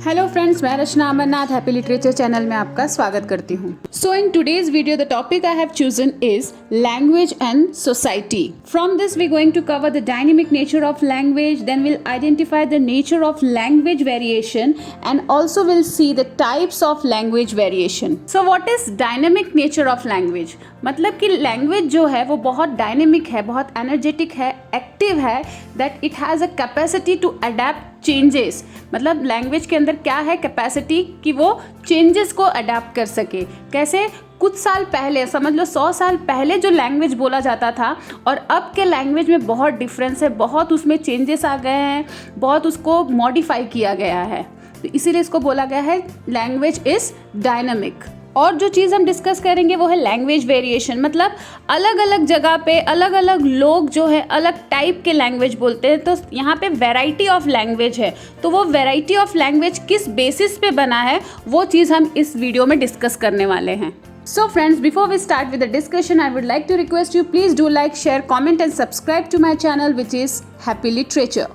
Hello friends, मैं Rachna Amarnath happy literature channel में आपका स्वागत करती हूँ। So in today's video the topic I have chosen is language and society. From this we going to cover the dynamic nature of language, then will identify the nature of language variation and also will see the types of language variation. So what is dynamic nature of language? मतलब कि language जो है वो बहुत dynamic है, बहुत energetic है, active है, that it has a capacity to adapt changes. मतलब लैंग्वेज के अंदर क्या है कैपेसिटी कि वो चेंजेस को अडेप्ट कर सके। कैसे? कुछ साल पहले, समझ लो 100 साल पहले जो लैंग्वेज बोला जाता था और अब के लैंग्वेज में बहुत डिफरेंस है, बहुत उसमें चेंजेस आ गए हैं, बहुत उसको मॉडिफाई किया गया है। तो इसीलिए इसको बोला गया है लैंग्वेज इज डायनामिक। और जो चीज़ हम डिस्कस करेंगे वो है लैंग्वेज वेरिएशन। मतलब अलग अलग जगह पे अलग अलग लोग जो है अलग टाइप के लैंग्वेज बोलते हैं, तो यहाँ पे वैरायटी ऑफ लैंग्वेज है। तो वो वैरायटी ऑफ लैंग्वेज किस बेसिस पे बना है वो चीज़ हम इस वीडियो में डिस्कस करने वाले हैं। So friends, before we start with the discussion, I would like to request you please do like, share, comment and subscribe to my channel which is Happy Literature।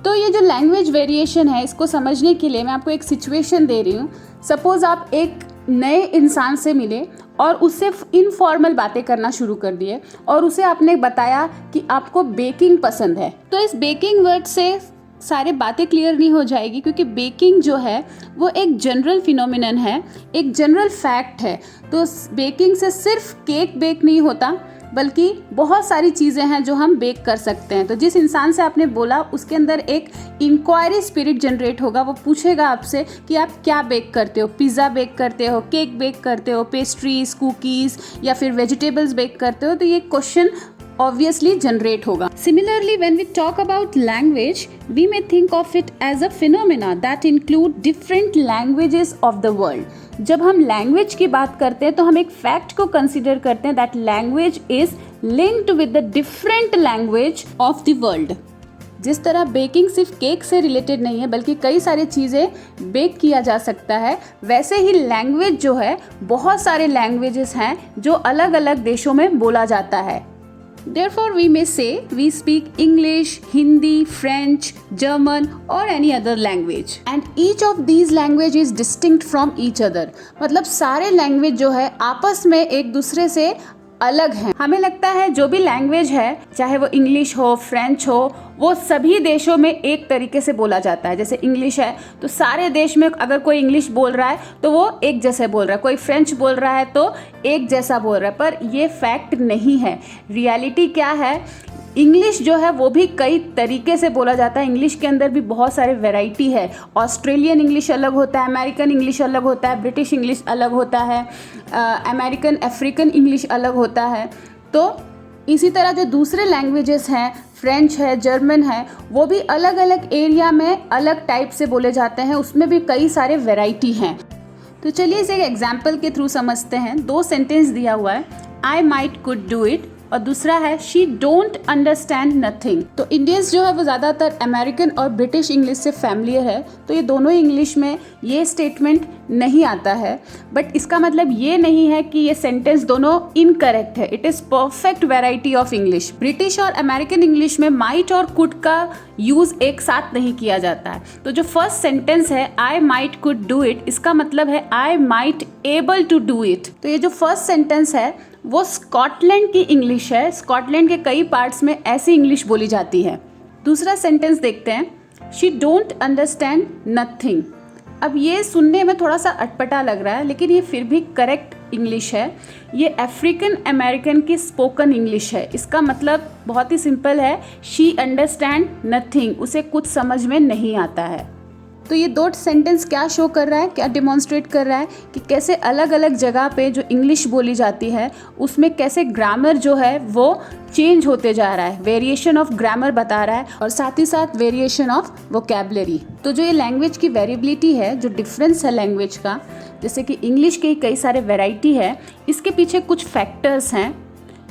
तो ये जो लैंग्वेज वेरिएशन है इसको समझने के लिए मैं आपको एक सिचुएशन दे रही हूँ। सपोज आप एक नए इंसान से मिले और उससे इनफॉर्मल बातें करना शुरू कर दिए और उसे आपने बताया कि आपको बेकिंग पसंद है। तो इस बेकिंग वर्ड से सारे बातें क्लियर नहीं हो जाएगी, क्योंकि बेकिंग जो है वो एक जनरल फिनोमिनन है, एक जनरल फैक्ट है। तो बेकिंग से सिर्फ केक बेक नहीं होता बल्कि बहुत सारी चीज़ें हैं जो हम बेक कर सकते हैं। तो जिस इंसान से आपने बोला उसके अंदर एक इंक्वायरी स्पिरिट जनरेट होगा। वो पूछेगा आपसे कि आप क्या बेक करते हो, पिज़्ज़ा बेक करते हो, केक बेक करते हो, पेस्ट्रीज, कुकीज़ या फिर वेजिटेबल्स बेक करते हो। तो ये क्वेश्चन obviously generate होगा। Similarly, when we talk about language, we may think of it as a phenomena that include different languages of the world। जब हम लैंग्वेज की बात करते हैं तो हम एक फैक्ट को कंसिडर करते हैं that language is linked with the different language of the world। जिस तरह बेकिंग सिर्फ केक से रिलेटेड नहीं है बल्कि कई सारी चीज़ें बेक किया जा सकता है, वैसे ही लैंग्वेज जो है बहुत सारे लैंग्वेजेस हैं जो अलग अलग देशों में बोला जाता है। Therefore, we may say we speak English, Hindi, French, German or any other language. And each of these language is distinct from each other. मतलब सारे लैंग्वेज जो है आपस में एक दूसरे से अलग हैं। हमें लगता है जो भी लैंग्वेज है, चाहे वो इंग्लिश हो, फ्रेंच हो, वो सभी देशों में एक तरीके से बोला जाता है। जैसे इंग्लिश है तो सारे देश में अगर कोई इंग्लिश बोल रहा है तो वो एक जैसे बोल रहा है, कोई फ्रेंच बोल रहा है तो एक जैसा बोल रहा है। पर ये फैक्ट नहीं है। रियलिटी क्या है, इंग्लिश जो है वो भी कई तरीके से बोला जाता है। इंग्लिश के अंदर भी बहुत सारे वैरायटी है। ऑस्ट्रेलियन इंग्लिश अलग होता है, अमेरिकन इंग्लिश अलग होता है, ब्रिटिश इंग्लिश अलग होता है, अमेरिकन अफ्रीकन इंग्लिश अलग होता है। तो इसी तरह जो दूसरे लैंग्वेजेस हैं, फ्रेंच है, जर्मन है, वो भी अलग अलग एरिया में अलग टाइप से बोले जाते हैं, उसमें भी कई सारे वैरायटी हैं। तो चलिए इसे एक एग्जाम्पल के थ्रू समझते हैं। 2 सेंटेंस दिया हुआ है, I might could do it और दूसरा है शी डोंट अंडरस्टैंड नथिंग। तो इंडियंस जो है वो ज़्यादातर अमेरिकन और ब्रिटिश इंग्लिश से फैमिलियर है, तो ये दोनों इंग्लिश में ये स्टेटमेंट नहीं आता है। बट इसका मतलब ये नहीं है कि ये सेंटेंस दोनों इनकरेक्ट है। It is perfect variety of English. British और अमेरिकन इंग्लिश में माइट और कुड का यूज़ एक साथ नहीं किया जाता है। तो जो फर्स्ट सेंटेंस है I might could do it, इसका मतलब है I might able to do it. तो ये जो फर्स्ट सेंटेंस है वो स्कॉटलैंड की इंग्लिश है। स्कॉटलैंड के कई पार्ट्स में ऐसी इंग्लिश बोली जाती है। दूसरा सेंटेंस देखते हैं, शी डोंट अंडरस्टैंड नथिंग। अब ये सुनने में थोड़ा सा अटपटा लग रहा है लेकिन ये फिर भी करेक्ट इंग्लिश है। ये अफ्रीकन अमेरिकन की स्पोकन इंग्लिश है। इसका मतलब बहुत ही सिंपल है, शी अंडरस्टैंड नथिंग, उसे कुछ समझ में नहीं आता है। तो ये 2 सेंटेंस क्या शो कर रहा है, क्या डिमॉन्स्ट्रेट कर रहा है कि कैसे अलग अलग जगह पे जो इंग्लिश बोली जाती है उसमें कैसे ग्रामर जो है वो चेंज होते जा रहा है। वेरिएशन ऑफ ग्रामर बता रहा है और साथ ही साथ वेरिएशन ऑफ वोकैबुलरी। तो जो ये लैंग्वेज की वेरिएबिलिटी है, जो डिफरेंस है लैंग्वेज का, जैसे कि इंग्लिश की कई सारे वेराइटी है, इसके पीछे कुछ फैक्टर्स हैं।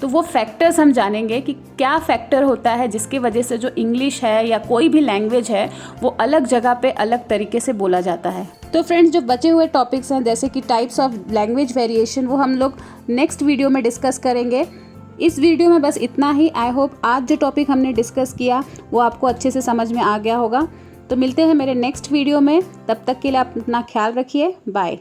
तो वो फैक्टर्स हम जानेंगे कि क्या फैक्टर होता है जिसकी वजह से जो इंग्लिश है या कोई भी लैंग्वेज है वो अलग जगह पे अलग तरीके से बोला जाता है। तो फ्रेंड्स, जो बचे हुए टॉपिक्स हैं जैसे कि टाइप्स ऑफ लैंग्वेज वेरिएशन, वो हम लोग नेक्स्ट वीडियो में डिस्कस करेंगे। इस वीडियो में बस इतना ही। आई होप आज जो टॉपिक हमने डिस्कस किया वो आपको अच्छे से समझ में आ गया होगा। तो तो मिलते हैं मेरे नेक्स्ट वीडियो में, तब तक के लिए आप अपना ख्याल रखिए। बाय।